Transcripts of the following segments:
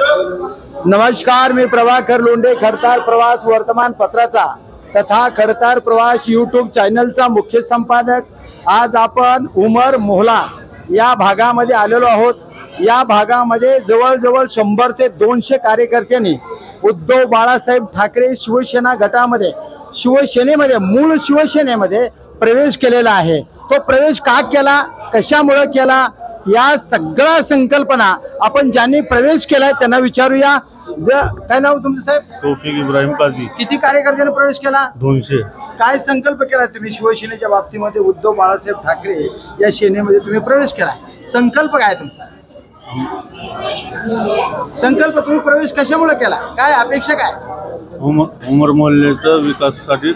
नमस्कार, मी प्रभाकर लोंढे, खडतार प्रवास वर्तमानपत्राचा तथा खडतार प्रवास यूट्यूब चॅनलचा मुख्य संपादक। आज आपण उमर मोहला या भागामध्ये आलेलो आहोत। या भागामध्ये जवळजवळ 100 ते 200 कार्यकर्त्यांनी उद्धव बाळासाहेब ठाकरे शिवसेना गटामध्ये शिवसेनेमध्ये मूळ शिवसेनेमध्ये प्रवेश केलेला आहे। तो प्रवेश का केला, कशामुळे केला, या सगळ्या संकल्पना आपण ज्यांनी प्रवेश केलाय त्यांना विचारूया। काय नाव तुमचं साहेब? तौफिक इब्राहिम काझी। किती कार्यकर्त्यांनी प्रवेश केला? 200। काय संकल्प केला तुम्ही शिवसेनेच्या बाबतीमध्ये? उद्धव बाळासाहेब ठाकरे या सेनेमध्ये तुम्ही प्रवेश केला, संकल्प काय तुमचा? संकल्प तुम्ही प्रवेश कशामुळे केला, काय अपेक्षा काय? उमर मोहल्ल्याचा विकासासाठी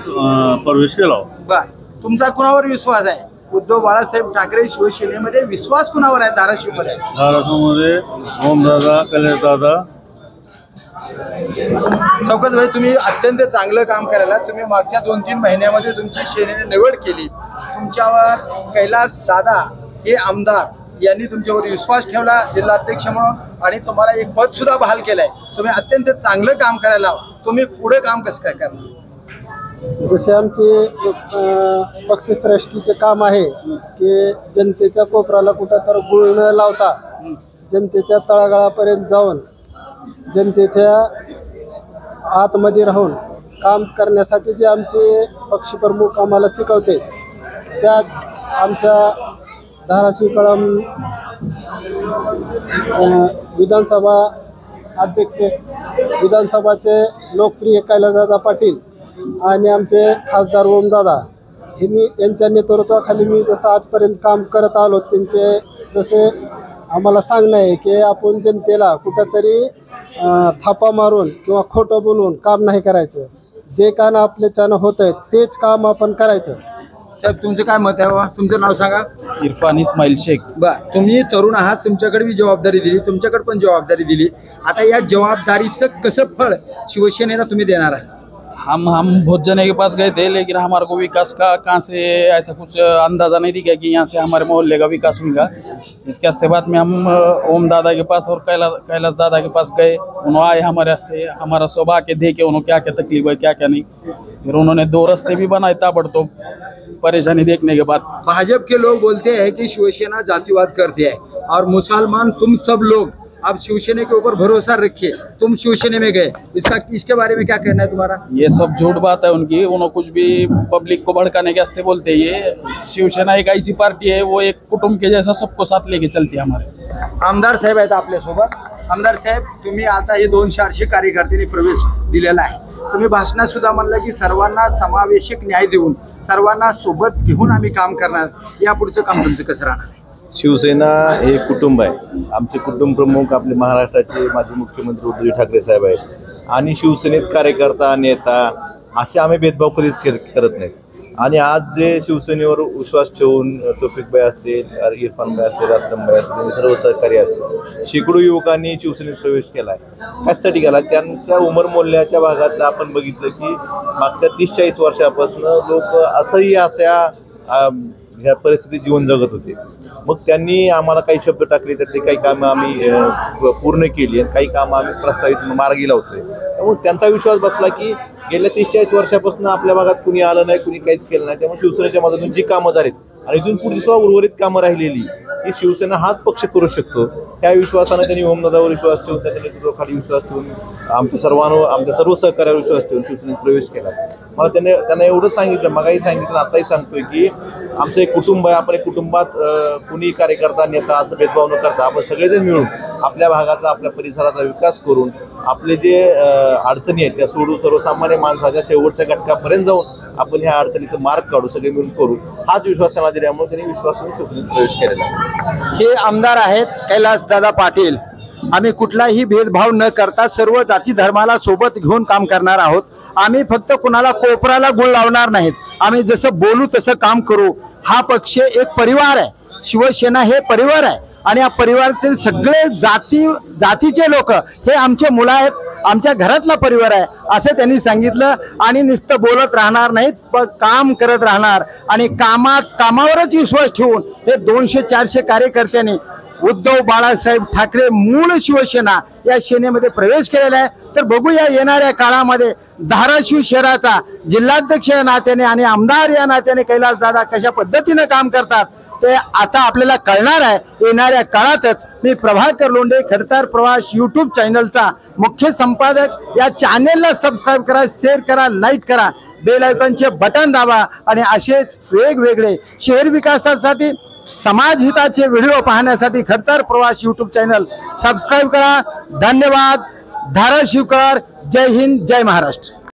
प्रवेश केला। बर, तुमचा कुणावर विश्वास आहे? उद्धव बाळासाहेब ठाकरे शिवसेनेमध्ये विश्वास कुणावर आहे? धाराशिवमध्ये ओमदादा, कैलासदादा। शौकत भाई, तुम्ही अत्यंत चांगलं काम करायला तुम्ही मागच्या 2-3 महिन्यामध्ये तुमची सेनेने निवड केली। तुमच्यावर कैलास दादा हे आमदार यांनी तुमच्यावर विश्वास ठेवला जिल्हाध्यक्ष म्हणून आणि तुम्हाला एक पद सुद्धा बहाल केलंय। तुम्ही अत्यंत चांगलं काम करायला, तुम्ही पुढे काम कसं काय करणार? जसे आमचे पक्षश्रेष्ठीचे काम आहे की जनतेच्या कोपराला कुठं तर गुळ न लावता जनतेच्या तळागाळापर्यंत जाऊन जनतेच्या आतमध्ये राहून काम करण्यासाठी जे आमचे पक्षप्रमुख आम्हाला शिकवते, त्याच आमच्या धाराशिव कळम विधानसभा अध्यक्ष, विधानसभाचे लोकप्रिय कैलासदादा पाटील आणि आमचे खासदार ओमदादा यांच्या नेतृत्वाखाली मी जसं आजपर्यंत काम करत आलो, त्यांचे जसे आम्हाला सांगणं आहे की आपण जनतेला कुठंतरी थापा मारून किंवा खोटं बोलून काम नाही करायचं। जे काम आपल्याच्यानं होत आहे तेच काम आपण करायचं। साहेब, तुमचं काय मत आहे बाबा? तुमचं नाव सांगा। इरफान इस्माईल शेख। बर, तुम्ही तरुण आहात, तुमच्याकडे भी जबाबदारी दिली, तुमच्याकडे पण जबाबदारी दिली। आता या जबाबदारीचं कसं फळ शिवसेनेला तुम्ही देणार आहात? हम बहुत जने के पास गए थे, लेकिन हमारे को विकास का कहाँ से ऐसा कुछ अंदाज़ा नहीं दिखा कि यहाँ से हमारे मोहल्ले का विकास होगा। इसके हस्ते बाद में हम ओम दादा के पास और कैलाश दादा के पास गए। उन्होंने आए हमारे हस्ते, हमारा सब आके देखे उन्होंने क्या क्या तकलीफ है, क्या क्या नहीं। फिर उन्होंने 2 रास्ते भी बनाए ताबड़तोड़ परेशानी देखने के बाद। भाजपा के लोग बोलते हैं कि शिवसेना जातिवाद करती है और मुसलमान तुम सब लोग अब शिवसेना के ऊपर भरोसा रखिए, तुम शिवसेना में गए, इसके बारे में क्या कहना है तुम्हारा? ये सब झूठ बात है उनकी। उन्होंने कुछ भी पब्लिक को भड़काने के वास्ते बोलते हैं। ये शिवसेना एक ऐसी पार्टी है, वो एक कुटुंब के जैसा सबको साथ लेके चलती है। हमारे आमदार साहेब आहेत आपल्यासोबत। आमदार साहेब, तुम्ही आता हे 200 कार्यकर्त्यांनी प्रवेश दिलेला आहे। तुम्ही भाषणात सुद्धा म्हणलं की सर्वांना समावेशक न्याय देऊन सर्वांना सोबत घेऊन आम्ही काम करणार। या पुढचं काम तुमचं कसं राहणार? शिवसेना हे कुटुंब आहे। आमचे कुटुंब प्रमुख आपले महाराष्ट्राचे माजी मुख्यमंत्री उद्धव ठाकरे साहेब आहेत आणि शिवसेनेत कार्यकर्ता, नेता असे आम्ही भेदभाव कधीच करत नाहीत। आणि आज जे शिवसेनेवर विश्वास ठेवून तौफिकभाई असतील, इरफानभाई असतील, असलमभाई असतील, त्यांचे सर्व सहकारी असतील, शेकडो युवकांनी शिवसेनेत प्रवेश केला आहे। कशासाठी केला? त्यांच्या उमर मोहल्ल्याच्या भागात आपण बघितलं की मागच्या 30-40 वर्षापासून लोक असंही अशा ह्या परिस्थितीत जीवन जगत होते। मग त्यांनी आम्हाला काही शब्द टाकले, त्यातले काही कामं आम्ही पूर्ण केली आणि काही कामं आम्ही प्रस्तावित मार्गी लावतोय। त्यामुळे त्यांचा विश्वास बसला की गेल्या 30-40 वर्षापासून आपल्या भागात कुणी आलं नाही, कुणी काहीच केलं नाही। त्यामुळे शिवसेनेच्या मदतीतून जी कामं झालीत आणि इथून पुढची सुद्धा उर्वरित कामं राहिलेली ही शिवसेना हाच पक्ष करू शकतो, त्या विश्वासाने त्यांनी ओमदादावर विश्वास ठेवून, त्याच्या नेतृत्वाखाली विश्वास ठेवून, आमच्या सर्व सहकार्यावर विश्वास ठेवून शिवसेनेत प्रवेश केला। मला त्यांना एवढं सांगितलं, मगाही सांगितलं, आताही सांगतोय की आमचं एक कुटुंब आहे। आपण एक कुटुंबात कुणी कार्यकर्ता, नेता असं भेदभाव न करता आपण सगळेजण मिळून आपल्या भागाचा, आपल्या परिसराचा विकास करून आपले जे अडचणी आहेत त्या सोडू, सर्वसामान्य माणसाच्या शेवटच्या घटकापर्यंत जाऊन आपण ह्या अडचणीचं मार्ग काढू, सगळे मिळून करू, हाच विश्वास त्यांना दिल्यामुळे त्यांनी विश्वास शिवसेनेत प्रवेश केलेला आहे। हे आमदार आहेत कैलासदादा पाटील। आम्ही कुठलाही भेदभाव न करता सर्व जाती धर्माला सोबत घेऊन काम करणार आहोत। आम्ही फक्त कुणाला कोपराला गुळ लावणार नाहीत। आम्ही जसं बोलू तसं काम करू। हा पक्ष एक परिवार आहे, शिवसेना हे परिवार आहे आणि या परिवारातील सगळे जातीचे लोक हे आमचे मुलं आहेत, आमच्या घरातला परिवार आहे असं त्यांनी सांगितलं। आणि नुसतं बोलत राहणार नाहीत, पण काम करत राहणार आणि कामावरच विश्वास ठेवून हे 200-400 कार्यकर्त्यांनी उद्धव बाळासाहेब ठाकरे मूळ शिवसेना या सेनेमध्ये प्रवेश केलेला आहे। तर बघूया येणाऱ्या काळामध्ये धाराशिव शहराचा जिल्हाध्यक्ष या नात्याने आणि आमदार या नात्याने कैलास दादा कशा पद्धतीने काम करतात ते आता आपल्याला कळणार आहे येणाऱ्या काळातच। मी प्रभाकर लोंढे, खडतर प्रवास यूट्यूब चॅनलचा मुख्य संपादक। या चॅनेलला सबस्क्राईब करा, शेअर करा, लाईक करा, बेल आयकॉनचे बटन दाबा आणि असेच वेगवेगळे शहर विकासासाठी समाज हिताचे व्हिडिओ पाहण्यासाठी खडतर प्रवास यूट्यूब चॅनल सबस्क्राईब करा। धन्यवाद। धाराशिवकर, जय हिंद, जय महाराष्ट्र।